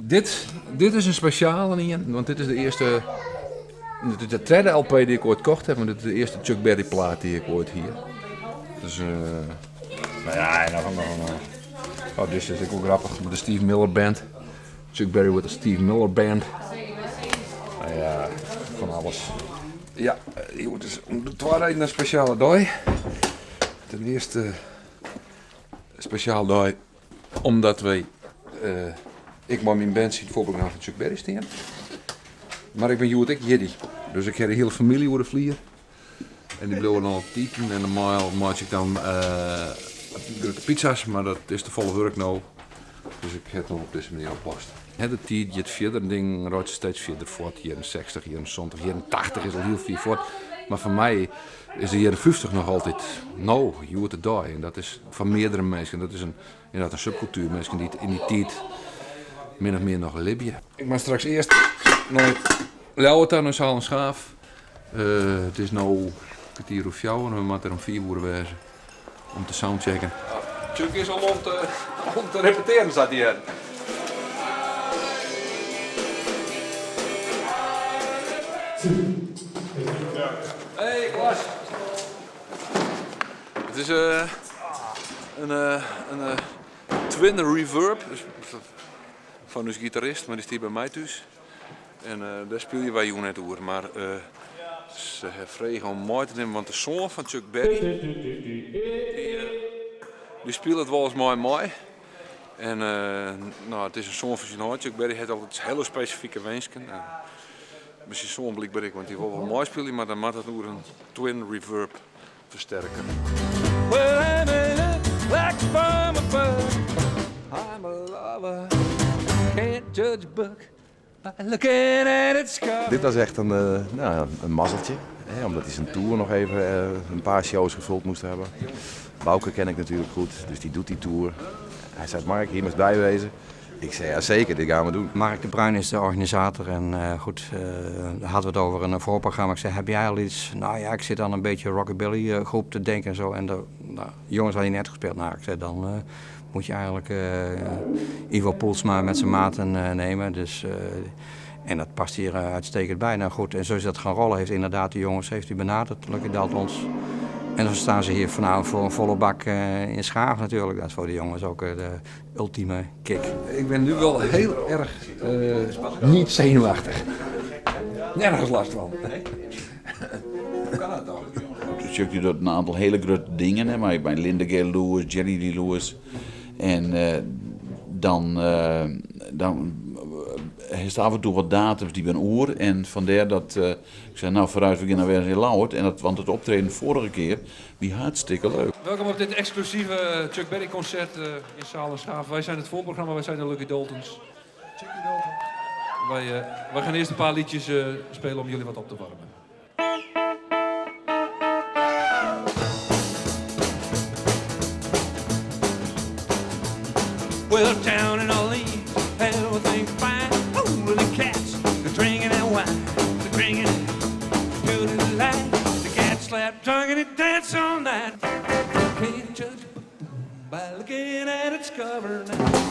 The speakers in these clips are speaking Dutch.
Dit is een speciale in, want dit is de eerste. Dit is de tweede LP die ik ooit kocht heb, maar dit is de eerste Chuck Berry plaat die ik ooit hier. Dus nou ja, en dan oh, dit is ook grappig met de Steve Miller Band. Chuck Berry with de Steve Miller Band. Nou ja, van alles. Ja, het is om de twee redenen een speciale dag. Ten eerste speciaal dag omdat wij, ik maar mijn band ziet voorprogramma van Chuck Berry staan. Maar ik ben Joet ik Jiddy, dus ik heb de hele familie over de vlier. En die bleven dan op tieten en normaal maak ik dan grote pizza's, maar dat is te volle werk nou. Dus ik heb het nog op deze manier oplost. De tijd gaat verder, ding rijdt steeds verder voort. Hier in 60, hier in 70, hier in 80 is al heel veel voort. Maar voor mij is de jaren 50 nog altijd nou, je wordt het daar. En dat is van meerdere mensen. Dat is inderdaad een subcultuur. Mensen die in die tijd min of meer nog libben. Ik mag straks eerst naar Leeuwarden, naar Zaal en Schaaf. Het is nu een kwartier of jou en we moeten er om 4 uur wezen om te soundchecken. Chuck is al om te repeteren, staat hier. Hey Klaas. Het is een twin reverb dus van onze gitarist, maar die staat bij mij thuis. En daar speel je bij jou net over, maar ze vregen om mooi te nemen, want de zoon van Chuck Berry die speelt het wel eens mooi. En nou, het is een zoon van zijn hart. Chuck Berry heeft altijd hele specifieke wensen. Misschien zo'n blijkbaar ik, want die wil wel mooi spelen, maar dan moet het door een twin reverb versterken. Well, I'm a like from above. I'm a lover. Can't judge a book by looking at its cover. Dit was echt een mazzeltje, hè, omdat hij zijn tour nog even een paar shows gevuld moest hebben. Bouke ken ik natuurlijk goed, dus die doet die tour. Hij zei, Mark, hier moet bijwezen. Ik zei, ja zeker, dit gaan we doen. Mark de Bruin is de organisator en daar hadden we het over een voorprogramma. Ik zei, heb jij al iets? Nou ja, ik zit aan een beetje rockabilly groep te denken en zo. En de jongens hadden net gespeeld. Nou, ik zei, dan moet je eigenlijk Ivo Poelsma met zijn maten nemen. Dus, en dat past hier uitstekend bij. Nou goed, en zo is dat gaan rollen. Heeft inderdaad de jongens heeft u benaderd, Lucky Daltons. En dan staan ze hier vanavond voor een volle bak in Schaaf natuurlijk. Dat is voor de jongens ook de ultieme kick. Ik ben nu wel heel erg niet zenuwachtig. Nergens last van. Hoe kan dat dan? Chuck doet een aantal hele grote dingen, hè, maar ik ben Linda Gale Lewis, Jerry Lee Lewis. En dan heeft af en toe wat datums die ben oer. En vandaar dat ik zei, nou vooruit, we gaan weer eens in Lauwert. En want het optreden vorige keer, wie hartstikke leuk. Welkom op dit exclusieve Chuck Berry concert in Zaal en Schaaf. Wij zijn het voorprogramma, wij zijn de Lucky Daltons. Chucky Dalton. Wij gaan eerst een paar liedjes spelen om jullie wat op te warmen. Well, down in Orleans, everything's fine. Oh, the cats, they're drinking that wine. They're drinking it to the light. The cats slap tongue and it dance all night. Can't judge a book by looking at its cover now.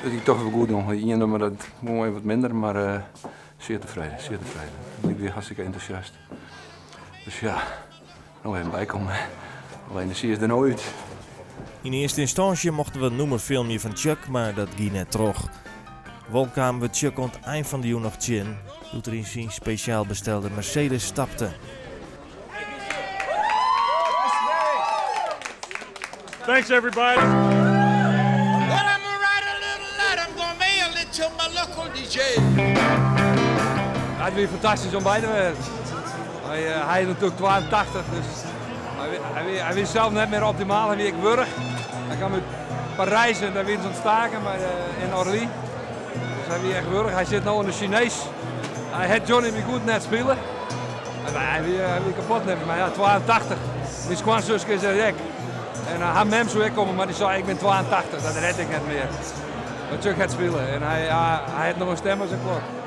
Dat ik toch even goed doen. Eén nummer dat moet even wat minder, maar zeer tevreden, zeer tevreden. Ik ben weer hartstikke enthousiast. Dus ja, nog even bijkomen. Alleen de zie is er nooit. In eerste instantie mochten we een nummer filmen van Chuck, maar dat ging net terug. Wel kwamen we Chuck aan het eind van de jaar nog zien, toen er in zijn speciaal bestelde Mercedes stapte. Thanks everybody. Het is fantastisch om bij te werken. Hij is natuurlijk 82, dus hij weet zelf net meer optimaal en wie ik word. Hij kan met Parijs en daar weer eens ontstaken, maar in Orly. Dus hij wie echt word. Hij zit nu in de Chinees. Hij heeft Johnny me goed net spelen. En hij weer kapot nemen, maar ja, 82. Mijn schoonzusje is er gek. En hij mem zou ik komen, maar die zei ik ben 82, dat red ik niet meer. Maar Chuck gaat spelen en hij heeft nog een stem als een klok.